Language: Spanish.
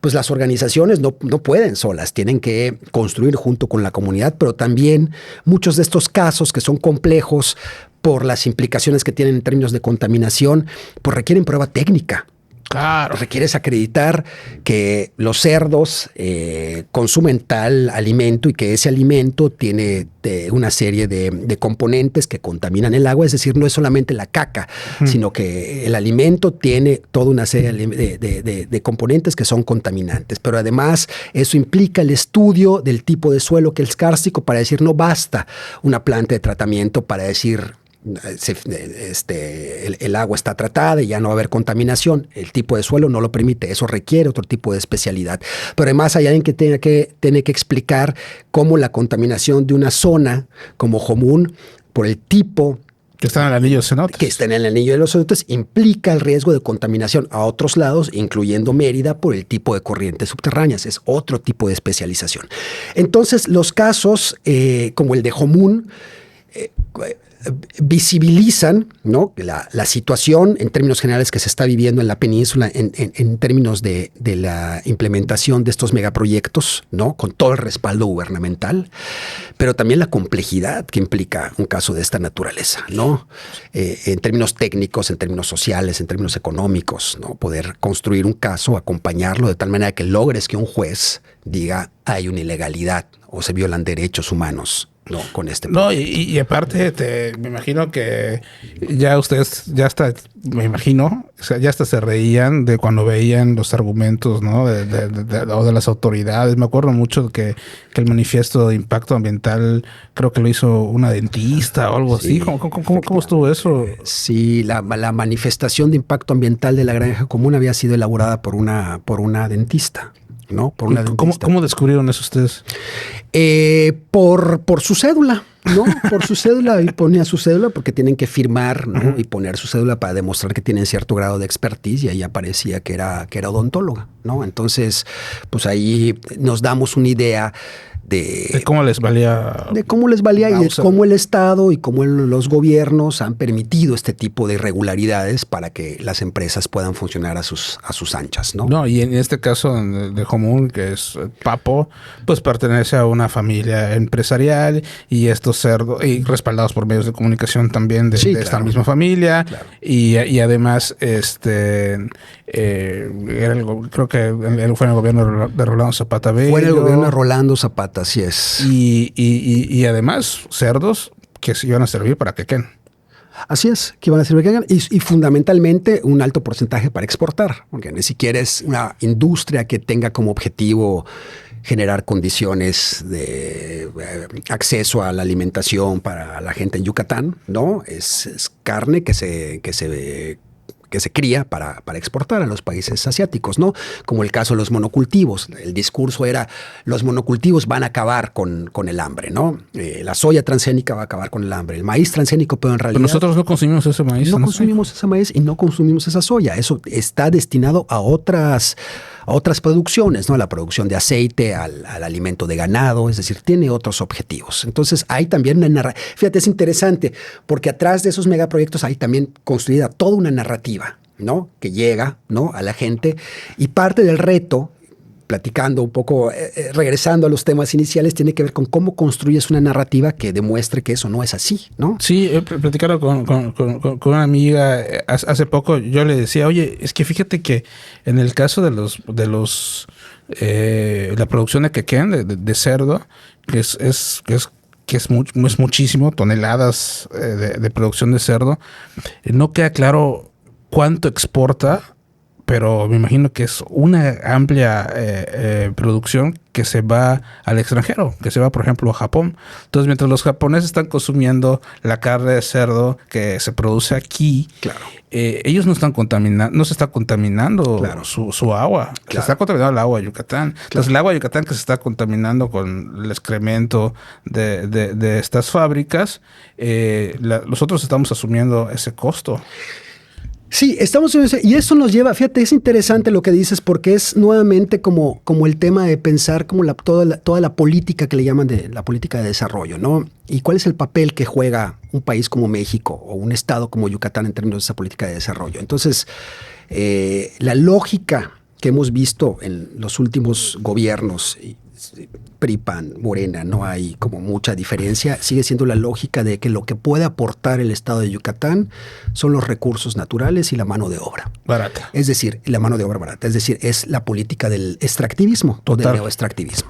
pues las organizaciones no pueden solas, tienen que construir junto con la comunidad, pero también muchos de estos casos que son complejos por las implicaciones que tienen en términos de contaminación, pues requieren prueba técnica. Claro. Requieres acreditar que los cerdos consumen tal alimento y que ese alimento tiene una serie de componentes que contaminan el agua. Es decir, no es solamente la caca, sino que el alimento tiene toda una serie de componentes que son contaminantes. Pero además eso implica el estudio del tipo de suelo que es kárstico para decir no basta una planta de tratamiento para decir el agua está tratada y ya no va a haber contaminación. El tipo de suelo no lo permite. Eso requiere otro tipo de especialidad. Pero además hay alguien que tiene que explicar cómo la contaminación de una zona como Jomún, por el tipo que está en el anillo de los cenotes. Que está en el anillo de los cenotes, implica el riesgo de contaminación a otros lados, incluyendo Mérida, por el tipo de corrientes subterráneas. Es otro tipo de especialización. Entonces, los casos como el de Jomún visibilizan, ¿no?, la situación en términos generales que se está viviendo en la península en términos de la implementación de estos megaproyectos, ¿no?, con todo el respaldo gubernamental, pero también la complejidad que implica un caso de esta naturaleza, ¿no? En términos técnicos, en términos sociales, en términos económicos, ¿no? Poder construir un caso, acompañarlo de tal manera que logres que un juez diga hay una ilegalidad o se violan derechos humanos. No, con este. No, y aparte, me imagino que ya ustedes, ya hasta, me imagino, o sea, ya hasta se reían de cuando veían los argumentos, ¿no? O de las autoridades. Me acuerdo mucho que el manifiesto de impacto ambiental, creo que lo hizo una dentista o algo así. ¿Cómo estuvo eso? Sí, la manifestación de impacto ambiental de la Granja Común había sido elaborada por una dentista. ¿No? Por una ¿Cómo descubrieron eso ustedes? Por su cédula, ¿no? Por su cédula, y ponía su cédula porque tienen que firmar, ¿no? Y poner su cédula para demostrar que tienen cierto grado de expertise, y ahí aparecía que era odontóloga, ¿no? Entonces, pues ahí nos damos una idea de cómo les valía. De cómo les valía y de cómo el Estado y cómo los gobiernos han permitido este tipo de irregularidades para que las empresas puedan funcionar a sus anchas, ¿no? No, y en este caso de Jomún, que es Papo, pues pertenece a una familia empresarial y estos cerdos, y respaldados por medios de comunicación también de esta misma familia. Claro. Y además, creo que fue en el gobierno de Rolando Zapata Bello. Fue en el gobierno de Rolando Zapata. Así es. Y además cerdos que se iban a servir para quequén. Así es, que iban a servir para quequén y fundamentalmente un alto porcentaje para exportar, porque ni siquiera es una industria que tenga como objetivo generar condiciones de acceso a la alimentación para la gente en Yucatán, ¿no? Es carne que se cría para exportar a los países asiáticos, ¿no? Como el caso de los monocultivos. El discurso era, los monocultivos van a acabar con el hambre, ¿no? La soya transgénica va a acabar con el hambre. El maíz transgénico, pero en realidad... Pero nosotros no consumimos ese maíz. No consumimos ese maíz y no consumimos esa soya. Eso está destinado a otras producciones, ¿no? La producción de aceite, al alimento de ganado, es decir, tiene otros objetivos. Entonces hay también una narrativa. Fíjate, es interesante porque atrás de esos megaproyectos hay también construida toda una narrativa, ¿no? Que llega, ¿no?, a la gente, y parte del reto, platicando un poco, regresando a los temas iniciales, tiene que ver con cómo construyes una narrativa que demuestre que eso no es así, ¿no? Sí, he platicado con una amiga hace poco. Yo le decía, oye, es que fíjate que en el caso de la producción de quequén, de cerdo, que es muchísimo, toneladas de producción de cerdo, no queda claro cuánto exporta, pero me imagino que es una amplia producción que se va al extranjero, que se va, por ejemplo, a Japón. Entonces, mientras los japoneses están consumiendo la carne de cerdo que se produce aquí, claro, ellos no se está contaminando, claro, su agua. Claro. Se está contaminando el agua de Yucatán. Claro. Entonces, el agua de Yucatán que se está contaminando con el excremento de estas fábricas, nosotros estamos asumiendo ese costo. Sí, y eso nos lleva, fíjate, es interesante lo que dices porque es nuevamente como el tema de pensar como toda la política que le llaman de la política de desarrollo, ¿no? Y cuál es el papel que juega un país como México o un estado como Yucatán en términos de esa política de desarrollo. Entonces, la lógica que hemos visto en los últimos gobiernos, PRI, PAN, Morena, no hay como mucha diferencia. Sigue siendo la lógica de que lo que puede aportar el estado de Yucatán son los recursos naturales y la mano de obra. Barata. Es decir, la mano de obra barata. Es decir, es la política del extractivismo, Total. del neoextractivismo.